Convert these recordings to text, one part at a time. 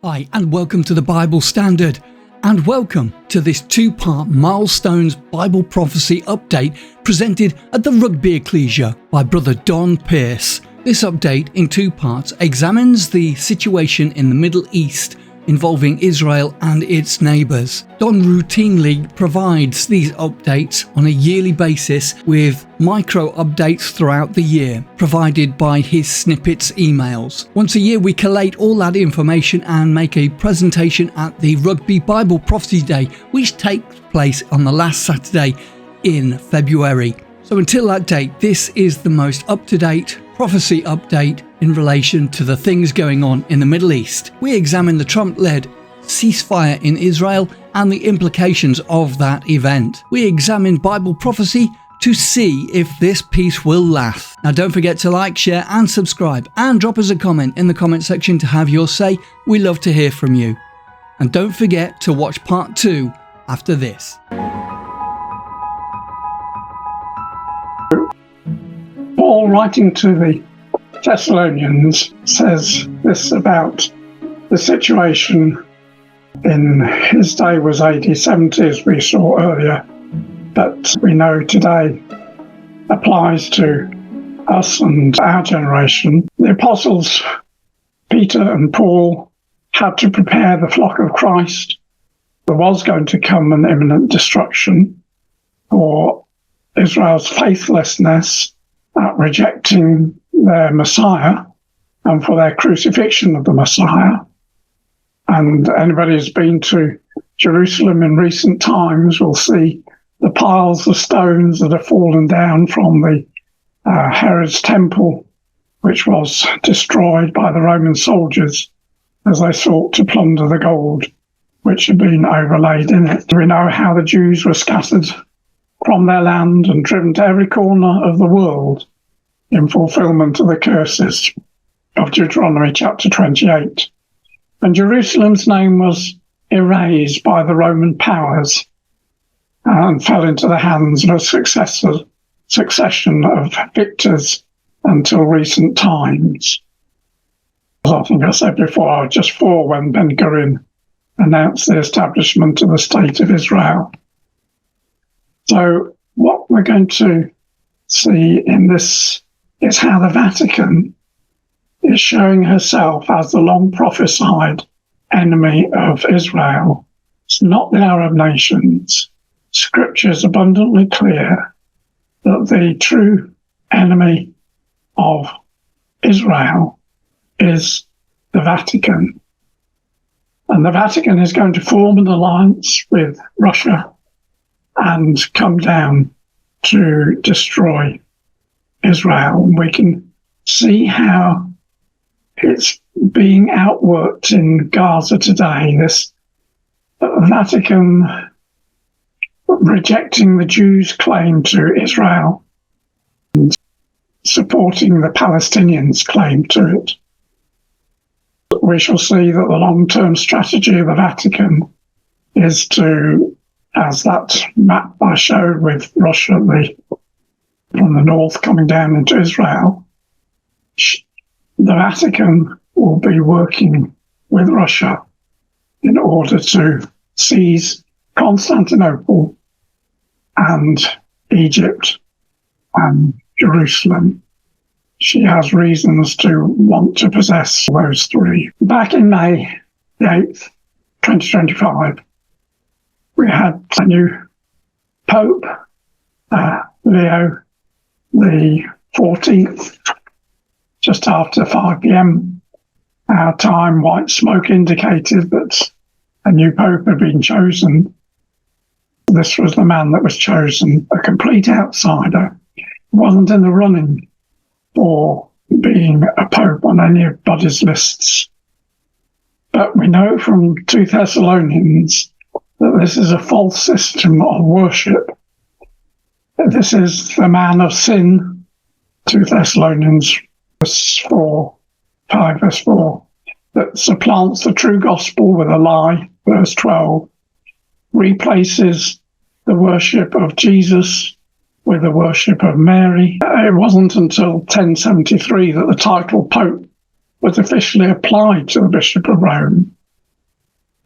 Hi, and welcome to the Bible Standard, and welcome to this two-part Milestones Bible Prophecy update presented at the Rugby Ecclesia by Brother Don Pearce. This update in two parts examines the situation in the Middle East involving Israel and its neighbours. Don routinely provides these updates on a yearly basis with micro updates throughout the year, provided by his snippets emails. Once a year we collate all that information and make a presentation at the Rugby Bible Prophecy Day, which takes place on the last Saturday in February. So until that date, this is the most up-to-date prophecy update in relation to the things going on in the Middle East. We examine the Trump-led ceasefire in Israel and the implications of that event. We examine Bible prophecy to see if this peace will last. Now don't forget to like, share and subscribe, and drop us a comment in the comment section to have your say. We love to hear from you. And don't forget to watch part 2 after this. Paul, writing to the Thessalonians, says this about the situation in his day was AD 70, as we saw earlier, but we know today applies to us and our generation. The apostles Peter and Paul had to prepare the flock of Christ. There was going to come an imminent destruction for Israel's faithlessness at rejecting their Messiah and for their crucifixion of the Messiah. And anybody who's been to Jerusalem in recent times will see the piles of stones that have fallen down from the Herod's temple, which was destroyed by the Roman soldiers as they sought to plunder the gold which had been overlaid in it. We know how the Jews were scattered from their land and driven to every corner of the world in fulfillment of the curses of Deuteronomy chapter 28. And Jerusalem's name was erased by the Roman powers and fell into the hands of a succession of victors until recent times. As I think I said before, just for when Ben-Gurion announced the establishment of the State of Israel. So what we're going to see in this is how the Vatican is showing herself as the long prophesied enemy of Israel. It's not the Arab nations. Scripture is abundantly clear that the true enemy of Israel is the Vatican. And the Vatican is going to form an alliance with Russia and come down to destroy Israel. And we can see how it's being outworked in Gaza today. This Vatican rejecting the Jews' claim to Israel and supporting the Palestinians' claim to it. We shall see that the long-term strategy of the Vatican is to, as that map I showed with Russia from the north coming down into Israel, the Vatican will be working with Russia in order to seize Constantinople and Egypt and Jerusalem. She has reasons to want to possess those three. Back in May the 8th, 2025, we had a new Pope, Leo the 14th, just after 5 p.m. our time. White smoke indicated that a new Pope had been chosen. This was the man that was chosen, a complete outsider. He wasn't in the running for being a Pope on anybody's lists. But we know from 2 Thessalonians that this is a false system of worship. This is the man of sin, 2 Thessalonians 5 verse 4, that supplants the true gospel with a lie, verse 12, replaces the worship of Jesus with the worship of Mary. It wasn't until 1073 that the title Pope was officially applied to the Bishop of Rome.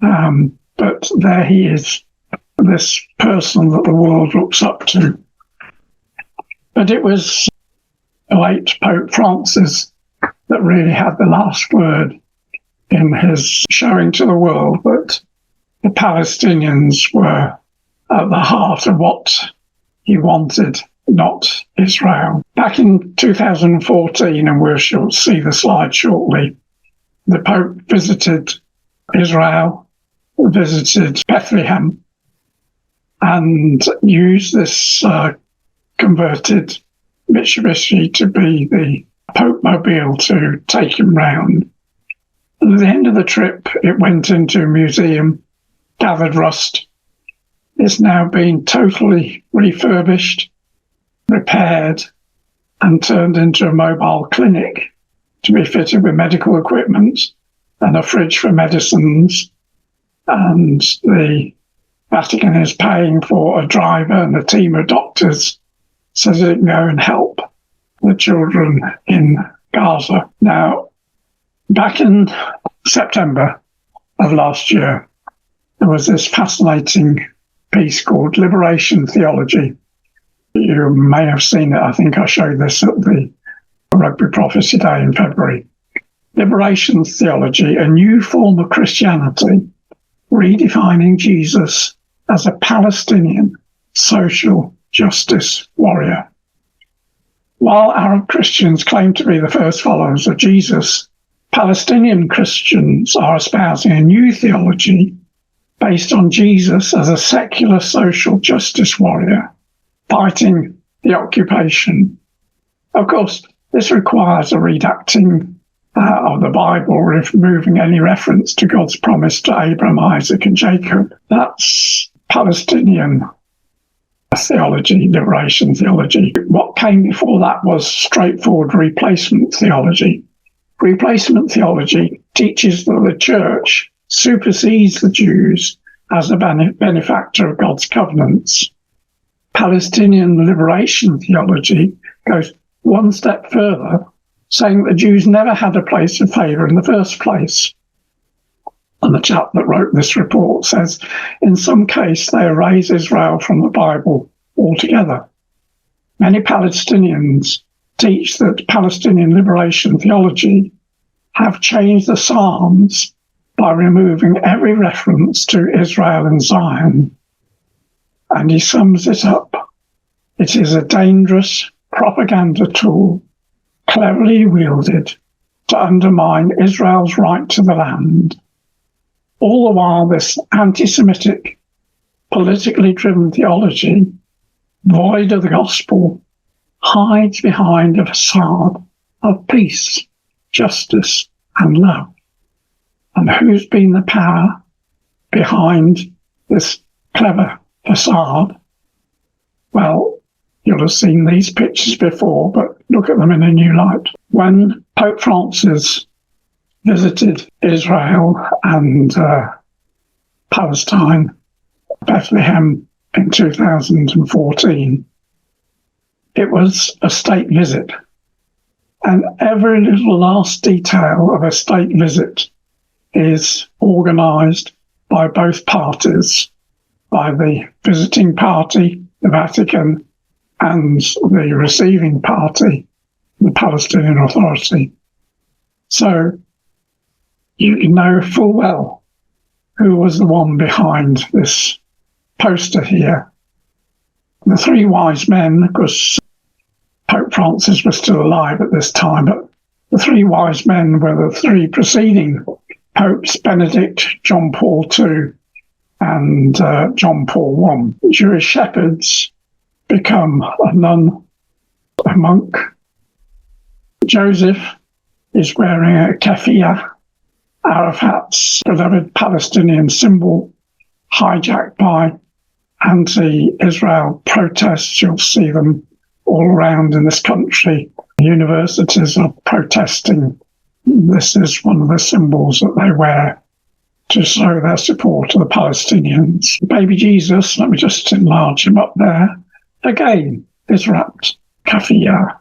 But there he is, this person that the world looks up to. But it was the late Pope Francis that really had the last word in his showing to the world that the Palestinians were at the heart of what he wanted, not Israel. Back in 2014, and we shall see the slide shortly, the Pope visited Israel, visited Bethlehem, and used this converted Mitsubishi to be the Pope Mobile to take him round. And at the end of the trip, it went into a museum, gathered rust. It's now been totally refurbished, repaired, and turned into a mobile clinic to be fitted with medical equipment and a fridge for medicines. And the Vatican is paying for a driver and a team of doctors so that it can go and help the children in Gaza. Now, back in September of last year, there was this fascinating piece called Liberation Theology. You may have seen it. I think I showed this at the Rugby Prophecy Day in February. Liberation Theology, a new form of Christianity, redefining Jesus as a Palestinian social justice warrior. While Arab Christians claim to be the first followers of Jesus, Palestinian Christians are espousing a new theology based on Jesus as a secular social justice warrior, fighting the occupation. Of course, this requires a redacting of the Bible, removing any reference to God's promise to Abraham, Isaac, and Jacob. That's Palestinian theology, liberation theology. What came before that was straightforward replacement theology. Replacement theology teaches that the church supersedes the Jews as a benefactor of God's covenants. Palestinian liberation theology goes one step further, saying that the Jews never had a place of favour in the first place. And the chap that wrote this report says, in some case, they erase Israel from the Bible altogether. Many Palestinians teach that Palestinian liberation theology have changed the Psalms by removing every reference to Israel and Zion. And he sums it up. It is a dangerous propaganda tool, cleverly wielded to undermine Israel's right to the land. All the while, this anti-Semitic, politically driven theology, void of the gospel, hides behind a facade of peace, justice, and love. And who's been the power behind this clever facade? Well, you'll have seen these pictures before, but look at them in a new light. When Pope Francis visited Israel and Palestine, Bethlehem in 2014, it was a state visit. And every little last detail of a state visit is organised by both parties, by the visiting party, the Vatican, and the receiving party, the Palestinian Authority. So you know full well who was the one behind this poster here. The three wise men, because Pope Francis was still alive at this time, but the three wise men were the three preceding popes, Benedict, John Paul II, and John Paul I. Jewish shepherds become a nun, a monk. Joseph is wearing a keffiyeh, Arafat's beloved Palestinian symbol, hijacked by anti-Israel protests. You'll see them all around in this country. Universities are protesting. This is one of the symbols that they wear to show their support to the Palestinians. Baby Jesus, let me just enlarge him up there, again is wrapped keffiyeh.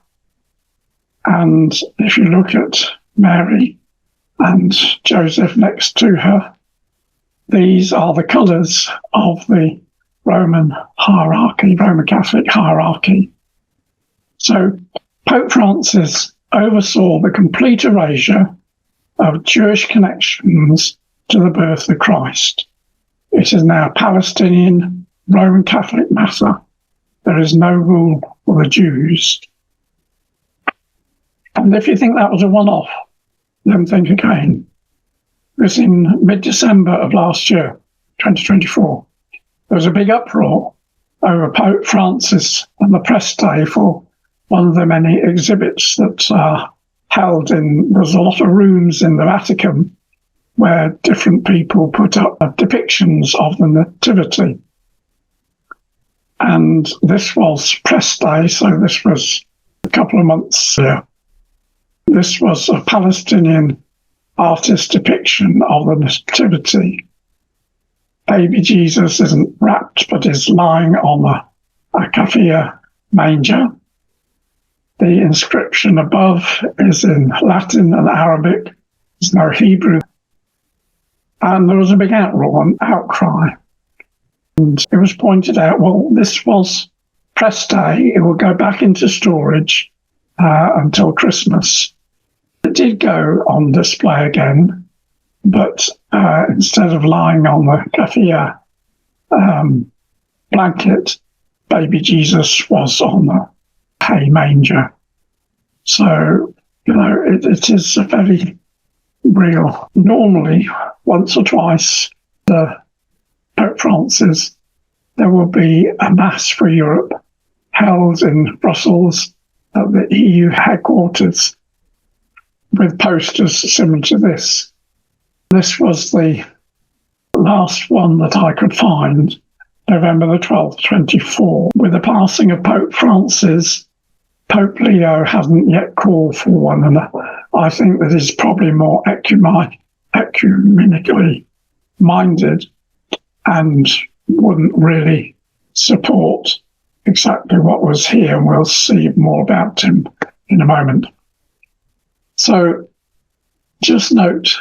And if you look at Mary and Joseph next to her, These are the colours of the Roman hierarchy, Roman Catholic hierarchy. So Pope Francis oversaw the complete erasure of Jewish connections to the birth of Christ. It is now Palestinian Roman Catholic matter. There is no rule for the Jews. And if you think that was a one-off, then think again. Because in mid-December of last year, 2024, there was a big uproar over Pope Francis and the press day for one of the many exhibits that are held in, there's a lot of rooms in the Vatican where different people put up depictions of the Nativity. And this was press day, so this was a couple of months ago. This was a Palestinian artist depiction of the Nativity. Baby Jesus isn't wrapped, but is lying on a kafir manger. The inscription above is in Latin and Arabic. There's no Hebrew. And there was a big outroar and outcry. And it was pointed out, well, this was press day. It will go back into storage until Christmas. It did go on display again, but instead of lying on the kafir blanket, baby Jesus was on the hay manger. So, it is a very real. Normally, once or twice, the Pope Francis, there will be a Mass for Europe held in Brussels at the EU headquarters with posters similar to this. This was the last one that I could find, November the 12th, 24. With the passing of Pope Francis, Pope Leo hasn't yet called for one, and I think that he's probably more ecumenically minded and wouldn't really support exactly what was here, and we'll see more about him in a moment. So just note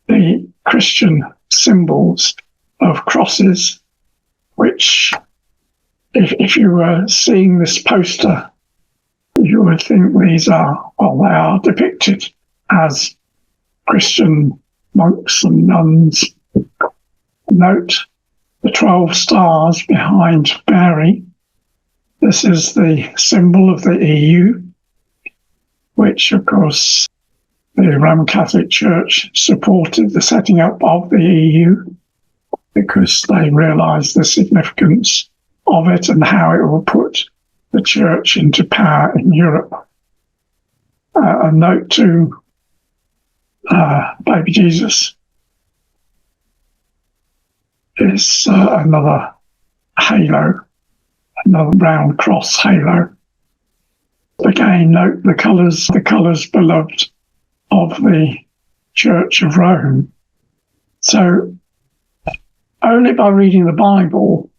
the Christian symbols of crosses, which if you were seeing this poster, you would think these are, well, they are depicted as Christian monks and nuns. Note the 12 stars behind Mary. This is the symbol of the EU, which, of course, the Roman Catholic Church supported the setting up of the EU because they realised the significance of it and how it will put the Church into power in Europe. A note to baby Jesus is another halo, another round cross halo. Again, note the colours beloved of the Church of Rome. So only by reading the Bible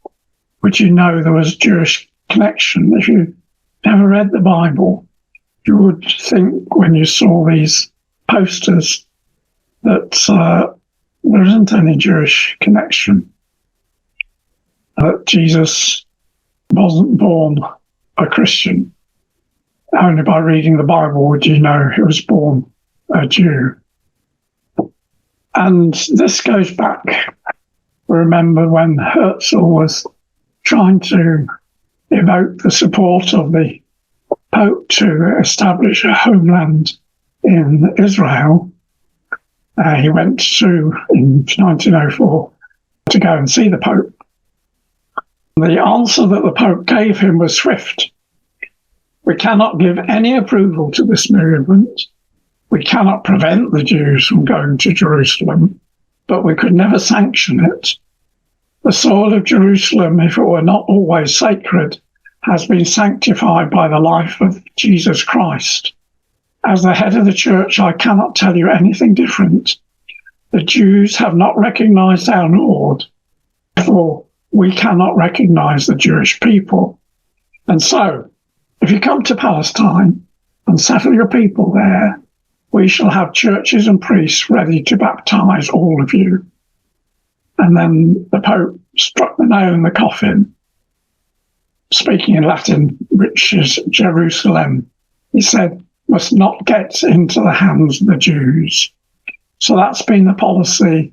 would you know there was Jewish connection. If you never read the Bible, you would think when you saw these posters that there isn't any Jewish connection, that Jesus wasn't born a Christian. Only by reading the Bible would you know he was born a Jew. And this goes back, remember when Herzl was trying to evoke the support of the Pope to establish a homeland in Israel. He went to, in 1904, to go and see the Pope. The answer that the Pope gave him was swift. We cannot give any approval to this movement. We cannot prevent the Jews from going to Jerusalem, but we could never sanction it. The soil of Jerusalem, if it were not always sacred, has been sanctified by the life of Jesus Christ. As the head of the church, I cannot tell you anything different. The Jews have not recognized our Lord, therefore we cannot recognize the Jewish people. And so, if you come to Palestine and settle your people there, we shall have churches and priests ready to baptize all of you. And then the Pope struck the nail in the coffin, speaking in Latin, which is Jerusalem. He said, must not get into the hands of the Jews. So that's been the policy,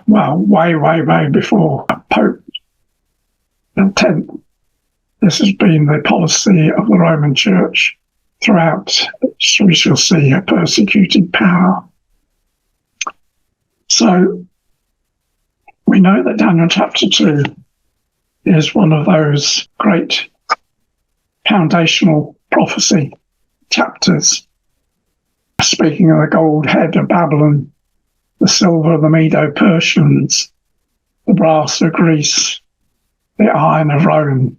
well, way before Pope X. This has been the policy of the Roman Church throughout, we shall see, a persecuted power. So we know that Daniel chapter 2 is one of those great foundational prophecy chapters, speaking of the gold head of Babylon, the silver of the Medo-Persians, the brass of Greece, the iron of Rome,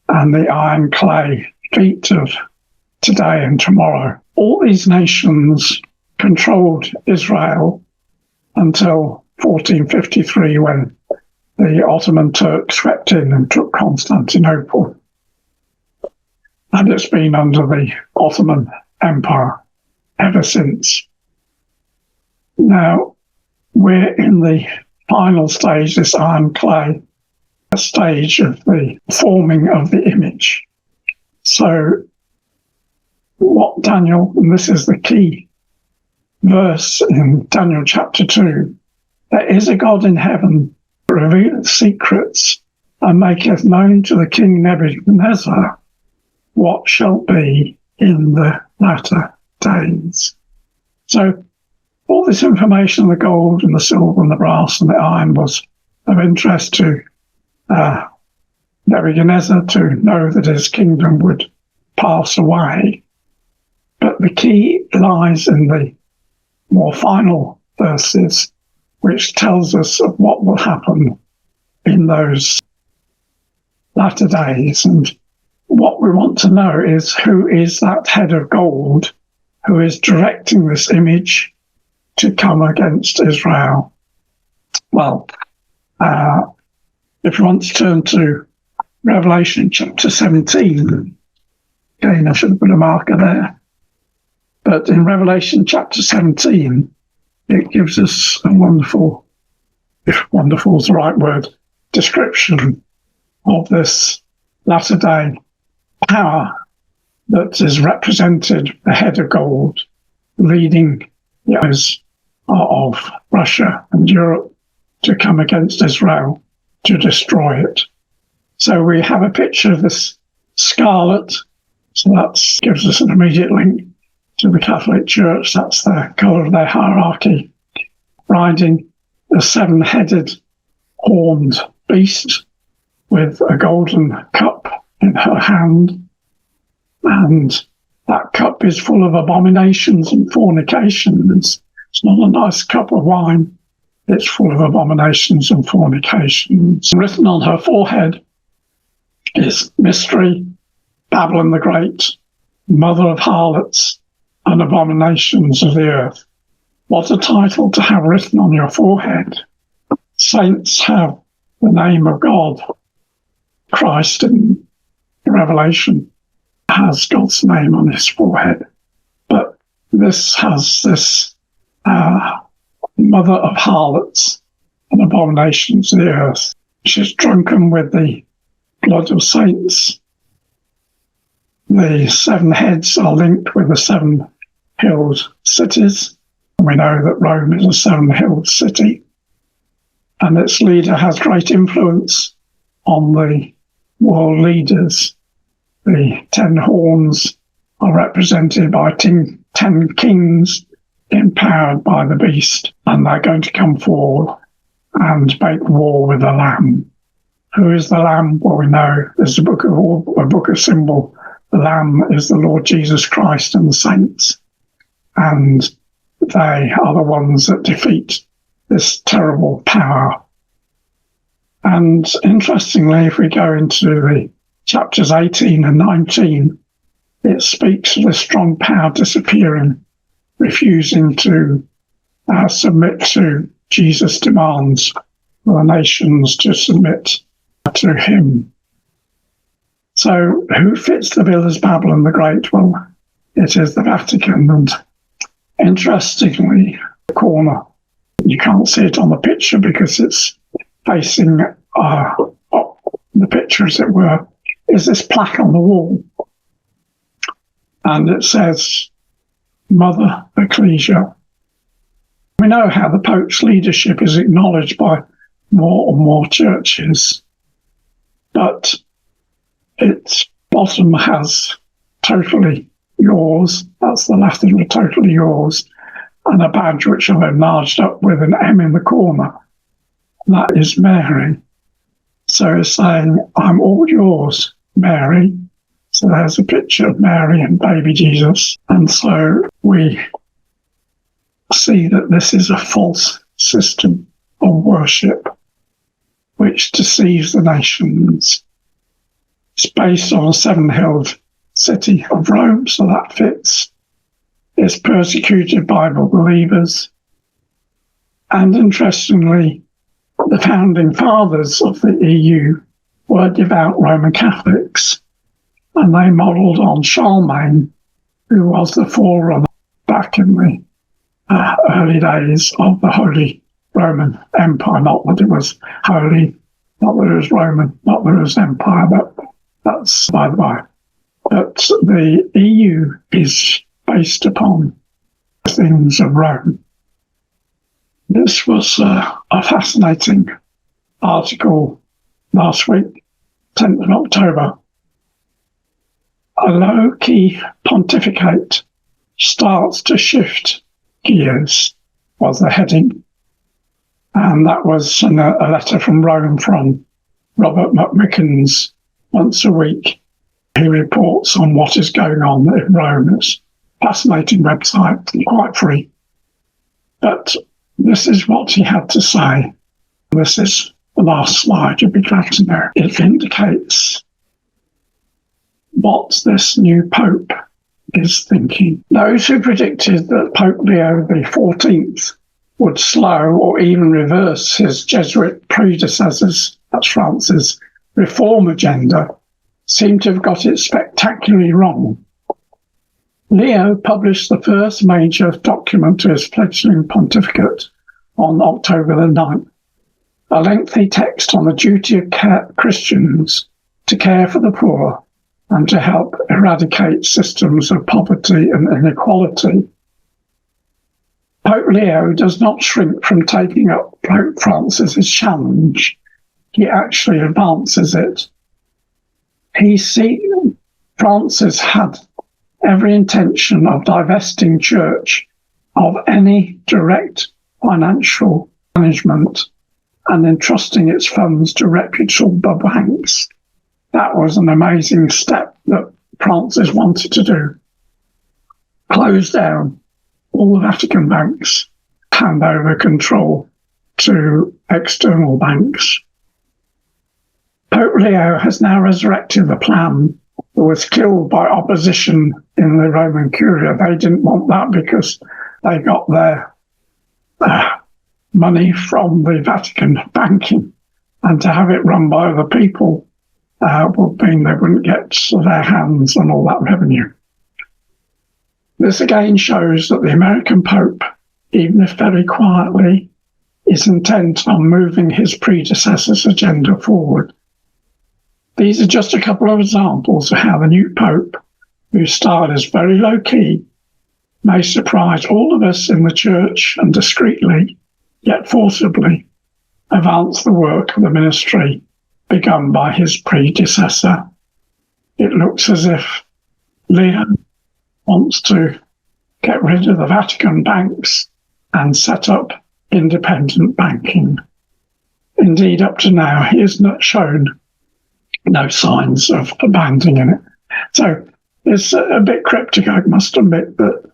and the iron clay feet of today and tomorrow. All these nations controlled Israel until 1453, when the Ottoman Turks swept in and took Constantinople. And it's been under the Ottoman Empire ever since. Now, we're in the final stage, this iron clay, a stage of the forming of the image. So what Daniel, and this is the key verse in Daniel chapter 2, there is a God in heaven who revealeth secrets and maketh known to the king Nebuchadnezzar what shall be in the latter days. So all this information, the gold and the silver and the brass and the iron, was of interest to Nebuchadnezzar to know that his kingdom would pass away. But the key lies in the more final verses, which tells us of what will happen in those latter days. And what we want to know is, who is that head of gold who is directing this image to come against Israel? Well, if you want to turn to Revelation chapter 17, again, I should have put a marker there. But in Revelation chapter 17, it gives us a wonderful, if wonderful is the right word, description of this latter day power that is represented, the head of gold, leading the eyes of Russia and Europe to come against Israel to destroy it. So we have a picture of this Scarlet, so that gives us an immediate link to the Catholic Church. That's the colour of their hierarchy, riding a seven-headed horned beast with a golden cup in her hand, and that cup is full of abominations and fornications. It's not a nice cup of wine, it's full of abominations and fornications. Written on her forehead is Mystery, Babylon the Great, mother of harlots and abominations of the earth. What a title to have written on your forehead. Saints have the name of God. Christ in Revelation has God's name on his forehead. But this has this mother of harlots and abominations of the earth. She's drunken with the blood of saints. The seven heads are linked with the seven hilled cities. We know that Rome is a seven-hilled city, and its leader has great influence on the world leaders. The 10 horns are represented by 10 kings empowered by the beast, and they're going to come forward and make war with the Lamb. Who is the Lamb? Well, we know there's a book of symbol. The Lamb is the Lord Jesus Christ and the saints, and they are the ones that defeat this terrible power. And interestingly, if we go into the chapters 18 and 19, it speaks of the strong power disappearing, refusing to submit to Jesus' demands for the nations to submit to him. So who fits the bill as Babylon the Great? Well, it is the Vatican. And interestingly, the corner You can't see it on the picture because it's facing the picture, as it were, is this plaque on the wall. And it says, Mother Ecclesia. We know how the Pope's leadership is acknowledged by more and more churches, but its bottom has totally yours, that's the Latin for totally yours, and a badge which I've enlarged up with an M in the corner. That is Mary. So it's saying, I'm all yours, Mary. So there's a picture of Mary and baby Jesus. And so we see that this is a false system of worship which deceives the nations. It's based on a seven-hilled city of Rome, so that fits. It's persecuted Bible believers. And interestingly, the founding fathers of the EU were devout Roman Catholics, and they modelled on Charlemagne, who was the forerunner back in the early days of the Holy Roman Empire. Not that it was holy, not that it was Roman, not that it was empire, but that's by the by. But the EU is based upon the things of Rome. This was a fascinating article last week, 10th of October. A low-key pontificate starts to shift gears, was the heading. And that was a letter from Rome from Robert McMickens. Once a week, he reports on what is going on in Rome. It's a fascinating website, quite free. But this is what he had to say. This is the last slide, you'll be glad to know. It indicates what this new Pope is thinking. Those who predicted that Pope Leo XIV would slow or even reverse his Jesuit predecessors, that's Francis, reform agenda, seem to have got it spectacularly wrong. Leo published the first major document to his fledgling pontificate on October the 9th, a lengthy text on the duty of Christians to care for the poor and to help eradicate systems of poverty and inequality. Pope Leo does not shrink from taking up Pope Francis's challenge. He actually advances it. Francis had every intention of divesting church of any direct financial management and entrusting its funds to reputable banks. That was an amazing step that Francis wanted to do. Close down all the Vatican banks, hand over control to external banks. Pope Leo has now resurrected the plan that was killed by opposition in the Roman Curia. They didn't want that because they got their money from the Vatican banking, and to have it run by other people would mean they wouldn't get their hands on all that revenue. This again shows that the American Pope, even if very quietly, is intent on moving his predecessor's agenda forward. These are just a couple of examples of how the new Pope, who started as very low-key, may surprise all of us in the church and discreetly, yet forcibly, advance the work of the ministry begun by his predecessor. It looks as if Leo wants to get rid of the Vatican banks and set up independent banking. Indeed, up to now, he has not shown no signs of abandoning it. So it's a bit cryptic, I must admit, but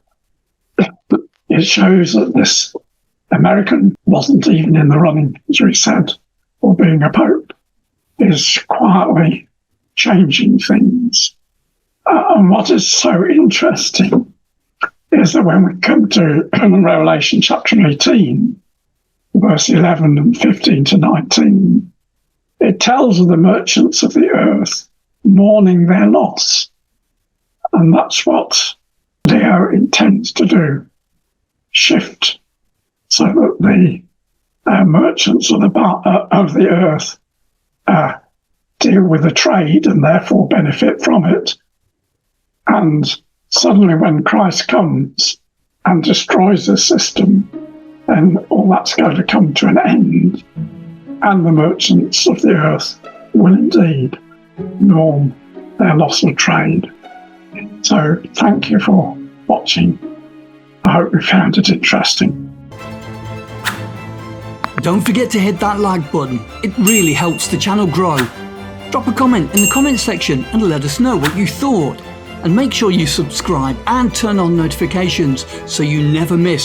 it shows that this American wasn't even in the running, as we said, for being a pope, is quietly changing things. And what is so interesting is that when we come to Revelation chapter 18, verse 11 and 15 to 19, it tells of the merchants of the earth mourning their loss. And that's what Leo intends to do, shift so that the merchants of the earth deal with the trade and therefore benefit from it. And suddenly when Christ comes and destroys the system, then all that's going to come to an end, and the merchants of the earth will indeed norm their loss of trade. So thank you for watching. I hope you found it interesting. Don't forget to hit that like button. It really helps the channel grow. Drop a comment in the comment section and let us know what you thought. And make sure you subscribe and turn on notifications so you never miss